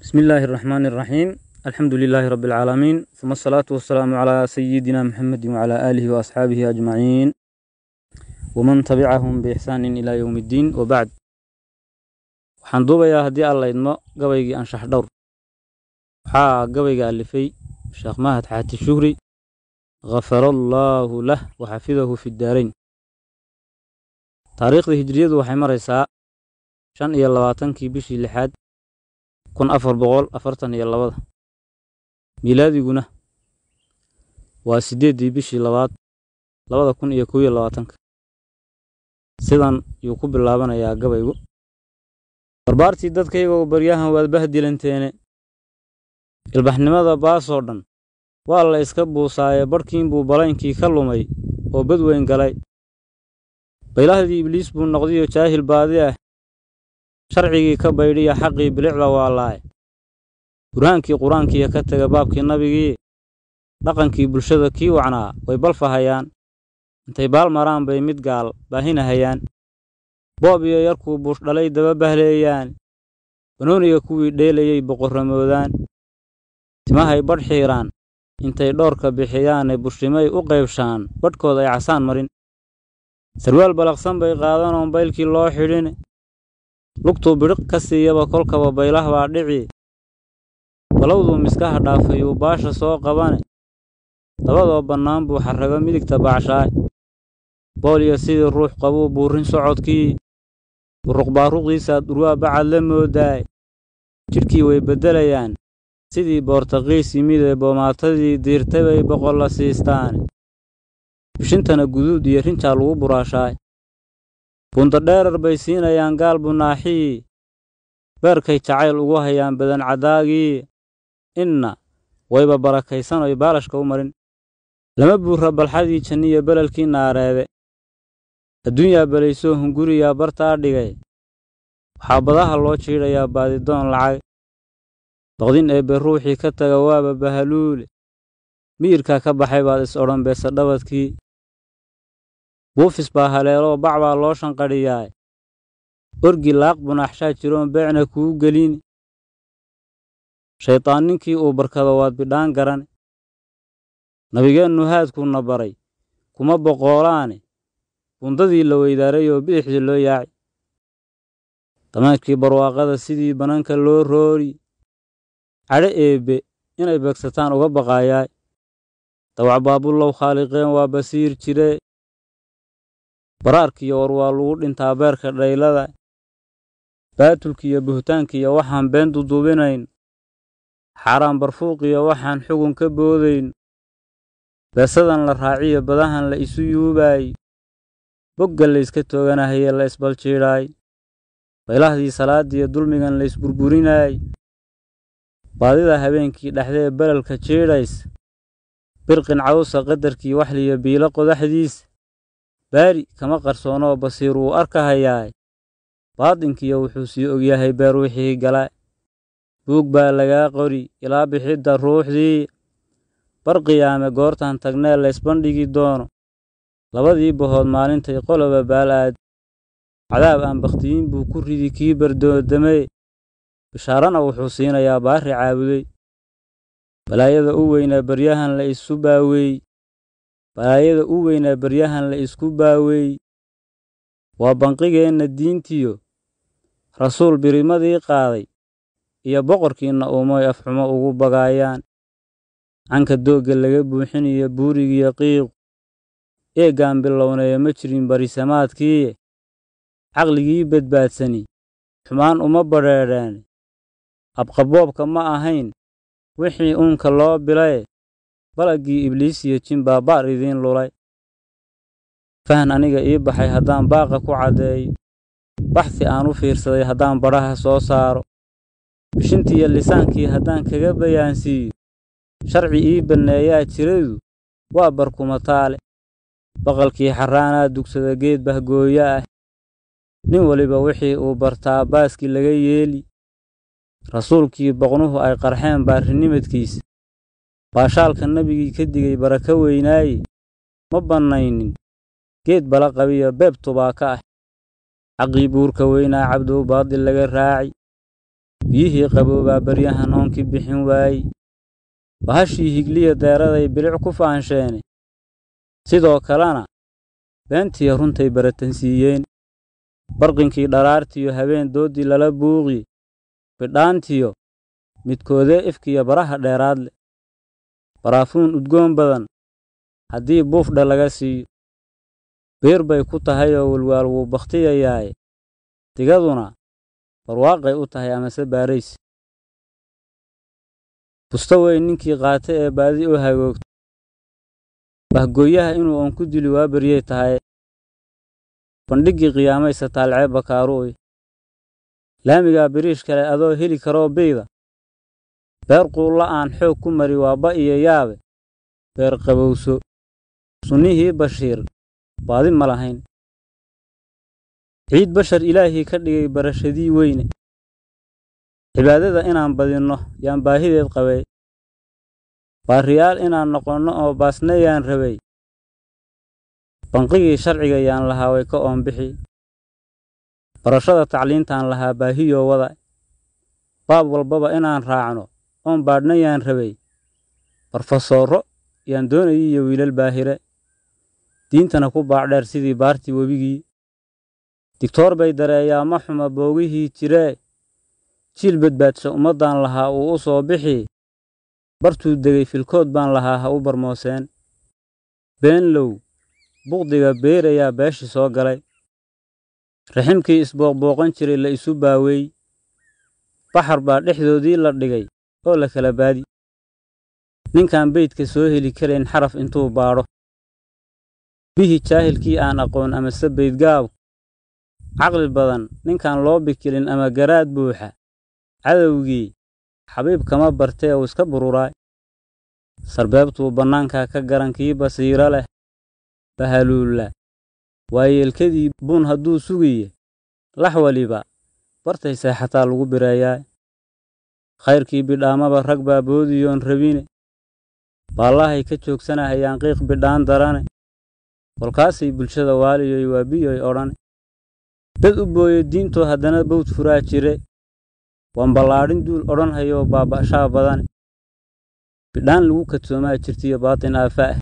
بسم الله الرحمن الرحيم. الحمد لله رب العالمين، ثم الصلاة والسلام على سيدنا محمد وعلى آله وأصحابه أجمعين ومن تبعهم بإحسان إلى يوم الدين، وبعد. وحندوبة يا هدي الله يدمو قويقي أنشح دور قويقي ألفي الشيخ ماهد حاتي الشهري غفر الله له وحفظه في الدارين. تاريخ الهجرية وحي مريسا شان إيا اللواتنكي بشي لحاد كن 442 ميلادي قنا واسديدي بشي لباد 2021 سيدان يوكوب اللابان يا قبيقو بربارتي دادكيغو برياهن وادبهدلنتيني البحنمada baasodhan waa la iska buusaaye barkiin buu balaankii ka lumay oo badweyn galay baylahdii ibliis buu noqday jaahil baadi ah sharcigii ka baydhiya xaqii bilicda waa laay quraankii ka taga baabkii nabigii dhaqankii bulshada kii wacnaa way balfahayaan intay baal maraan bay mid gaal baahinahayaan boob iyo yarkuu buush dhalay daba bahleeyaan banooniga kuwii dheelayay boqorramoodaan timahay badh xiiraan intay dhoorka bixiyaan ee bushimay u qaybshaan badhkooda ay casaan marin sarwaal balaqsan bay qaadanoon baylkii loo xidhin lugtuu bidhiq ka siiyaba kolkaba baylah baa dhici balowduu miskaha dhaafay uu baasha soo qabane dabadoo bannaan buu xarrago midigta baacshaay booliyo sidii ruux qabuu buurin socodkii buruqbaaruqdiisaad urwaa bacad la moodaay jidhkii way beddelayaan sidii boortaqiis yimid ee boomaatadii diirtay bay boqol la siistaan bishintana guduud iyo rinjaa lagu buraashaay bunda dheerar bay siinayaan gaal bunaaxii beerkay jacayl ugu hayaan badan cadaagii inna wayba barakaysanoy baalashka u marin lama buura balxadii janniya belalkii naareede adduunyaa belaysoo hunguriyaa bartaa dhigay waxaa badaha loo jiidhayaa baadidoon lacag baqdin eebbe ruuxii ka taga waaba bahaluule miyirkaa ka baxay baad is odhan beesa dhabadkii buufis baa haleeloo bac baa loo shanqadhiyaay orgi laaq bunaaxshaa jiroon beecna kuu gelin shaytaan ninkii uu barkado waad bidhaan garan nabigeennu haadkuuna baray kuma boqoolaane bundadii la weydaaray oo bidixdii loo yaaci damaadkii barwaaqada sidii bananka loo roori cadho eebbe inay beegsataan uga baqaayaay dawac baabullow khaaliqeen waa basiir jire baraarkiiyo war waa lagu dhintaa beerka dhaylada baatulkiiyo buhtaankiiyo waxaan been duduubinayn xaaraan barfuuqiyo waxaan xugun ka boodayn beesadan la raaciyo badahan la isu yuubaay bogga layska tooganahaye la isbaljiidhaay baylahdii salaadiyo dulmigan la isburburinaay baadida habeenkii dhexdee belalka jiidhays birqin cawsa qadarkii waxliyo biilo qodaxdiis baari kama qarsoonoo basiir wuu arkahayaay baadinkiyo wuxuu sii ogyahay beer wixii gala buug baa lagaa qori ilaa bixidda ruuxdii bar qiyaame goortaan tagnee laysbandhigi doono labadii bahood maalintay qoloba baal aad cadaab aan bakhtiyiin buu ku ridi kii bardoodamay bishaarana wuxuu siinayaa baari caabuday balaayada u weynaa baryahan la isku baaweey waa banqigeenna diintiyo rasuul birimadii qaaday iyo boqorkiinna uumoy afxumo ugu bagaayaan canka doogga laga buuxiniyo buurigiyo qiiqu eeggaan bilowneeyo ma jirin barisamaadkii caqligii badbaadsani xumaan uma badheedheen abqaboobka ma ahayn wixii uunka loo bilay balaggii ibliis iyo jin baa baar idiin lulay fahan aniga ii baxay haddaan baaqa ku caddeeyo baxsi aan u fiirsaday haddaan badhaha soo saaro bishintiiyo lisaankii haddaan kaga bayaansiiyo sharci ii banneeyaa jiradu waa barkumataale baqalkii xarraanaa dugsada geed bahgooyo ah nin waliba wixii uu bartaa baaskii laga yeeli rasuulkii boqnuhu ay qarxeen baarinimadkiisa baashaalka nabigii ka digay baraka weynaaye ma bannaynin geed bala qabiyo beeb tubaaka ah xaqii buurka weynaa cabdow baadil laga raaci biyihii qaboobaa baryahan oonkii bixin waayey bahashii higliya deeraday bilic ku faansheene sidoo kalena beentiya runtay baratansiiyeen barqinkii dharaartiyo habeen doodii lala buuqi bidhaantiyo midkoodee ifkiya baraha dheeraad leh baraafuun udgoon badan haddii buufdha laga siiyo beer bay ku tahay oo walwaal wuu bakhtiyayaaye digaduna barwaaqay u tahay amase baarays fusta weyn ninkii qaata ee baadi u hagoogto bahgooyaha inuu oon ku dili waa baryey tahay bandhiggii qiyaamaysa taalcee bakaaru'y laamigaa biriish kale adoo heli karoo beyda beer quulla aan xoog ku mari waa ba iyo yaabe beer qabowso sunnihii bashiir baadi ma lahayn ciid bashar ilaahii ka dhigay barashadii weyne cibaadada inaan badinno yaan baahideed qabay baariyaal inaan noqonno oo baasnayaan rabay banqigii sharciga yaan lahaa way ka oonbixi barashada tacliintaan lahaa baahiyoo wada baab walbaba inaan raacno oon baadhnayaan rabay barfasoorro yaan doonayay iyo wiilal baahire diintana ku baacdheer sidii baartii webigii digtoor bay dareeyaa ma xuma boogihii jiree jiil badbaadsha ummaddan lahaa uu u soo bixi bartuu degay filkood baan lahaa ha u barmooseen beenlow buqdiga beerayaa beeshii soo galay raximkii isbooqbooqan jiray la isu baaweey baxar baa dhexdoodii la dhigay oo la kala baadi ninkaan beydka soo heli karayn xaraf intuu baadho bihii jaahilkii aan aqoon amase beydgaab caqli badan ninkaan loo bikilin ama garaad buuxa cadowgii xabiib kama bartee uu iska bururaay sarbeebtuu bannaankaa ka garan kii basiiro leh bahaluulla waayeelkadii buun hadduu sugiye lax waliba bartay seexataa lagu bireeyaa khayrkii bidhaamaba rag baa boodiyoon rabine baallahay ka joogsanahayaan qiiq bidhaan darane kolkaasay bulshada waaliyoy waa biyoy odhane dad u booye diintoo haddana bawd furaa jire waan ballaadhin duul odhanhayoo baaba'shaa badane bidhaan lagu kadsoomaa jirtiyo baatin aafa ah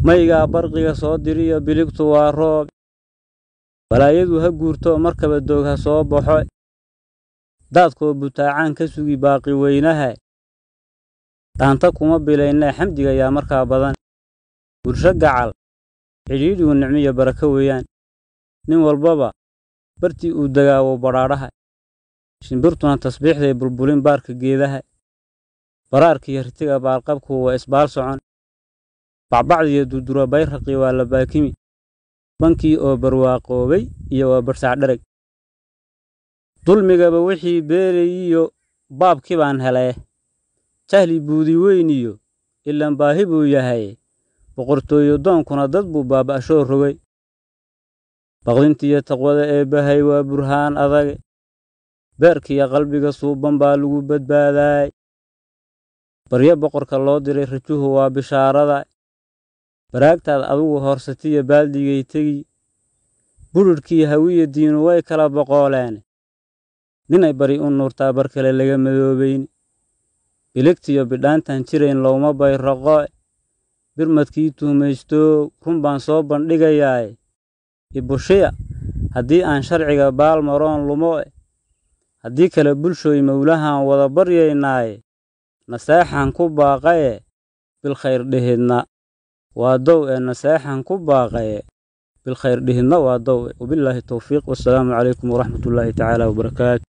maygaa barqiga soo diriyo biligtu waa roob balaayadu ha guurto markaba doog ha soo baxo daadkoo butaacaan ka sugi baaqi weynaha dhaanta kuma bilaynaa xamdiga yaa markaa badan bulsho gacal cidhiidhigu nicmiyo barako weeyaan nin walbaba bartii uu dagaawo badhaadhaha shimbirtuna tasbiixday bulbulin baarka geedaha baraarkiiyo ritiga baalqabku waa isbaal socon bacbacdiyo durdura bayraqii waa la baakimi bankii oo barwaaqoobay iyo waa barsaacdharag dulmigaba wixii beerayiyo baabkii baan helee jahli buudi weyniyo ilaan baahi buu yahay boqortooyo doonkuna dad buu baaba'shoo rogay baqdintiyo taqwada eebbahay waa burhaan adage beerkiiyo qalbiga suuban baa lagu badbaadaay baryo boqorka loo diray rajuhu waa bishaarada baraagtaad adugu horsatiyo baaldigay tegi budhudhkii hawiya diinu way kala boqooleen ninay bari u nuurtaa bar kale laga madoobayn biligtiyo bidhaantan jirayn lowma bayraqo birmadkii tuhmaysto run baan soo bandhigayaaye ibushiya haddii aan sharciga baal maroon lumo haddii kale bulshooy mawlahan wada baryaynaaye naseexan ku baaqaye bilkhayr dhehidna waa dow naseexan ku baaqaye بالخير دهنا وادو وبالله التوفيق والسلام عليكم ورحمة الله تعالى وبركاته.